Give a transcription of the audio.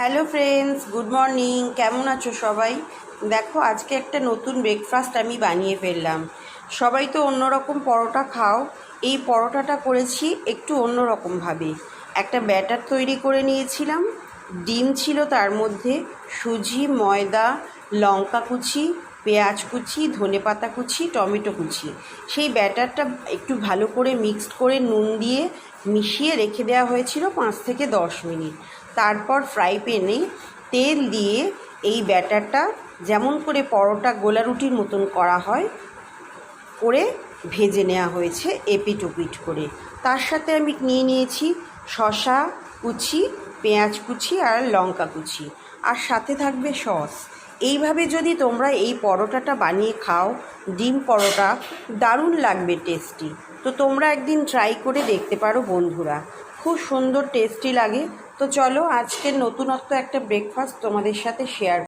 Hello friends, good morning. কেমন আছো সবাই? দেখো, আজকে একটা নতুন ব্রেকফাস্ট আমি বানিয়ে ফেললাম। সবাই তো অন্যরকম পরোটা খাও, এই পরোটাটা করেছি একটু অন্যরকমভাবে। একটা ব্যাটার তৈরি করে নিয়েছিলাম, ডিম ছিল তার মধ্যে, সুজি, ময়দা, লঙ্কা কুচি, পেঁয়াজ কুচি, ধনেপাতা কুচি, টমেটো কুচি। সেই ব্যাটারটা একটু ভালো করে মিক্সড করে নুন দিয়ে মিশিয়ে রেখে দেওয়া হয়েছিল 5 থেকে 10 মিনিট। তারপর ফ্রাই প্যানে তেল দিয়ে এই ব্যাটারটা যেমন করে পরোটা গোলা রুটির মতন করা হয় করে ভেজে নেওয়া হয়েছে এপিট ওপিট করে। তার সাথে আমি নিয়ে নিয়েছি শসা কুচি, পেঁয়াজ কুচি আর লঙ্কা কুচি, আর সাথে থাকবে সস। এইভাবে যদি তোমরা এই পরোটাটা বানিয়ে খাও, ডিম পরোটা, দারুণ লাগবে টেস্টি। তো তোমরা একদিন ট্রাই করে দেখতে পারো বন্ধুরা, খুব সুন্দর টেস্টি লাগে। তো চলো, আজকের নতুনত্ব একটা ব্রেকফাস্ট তোমাদের সাথে শেয়ার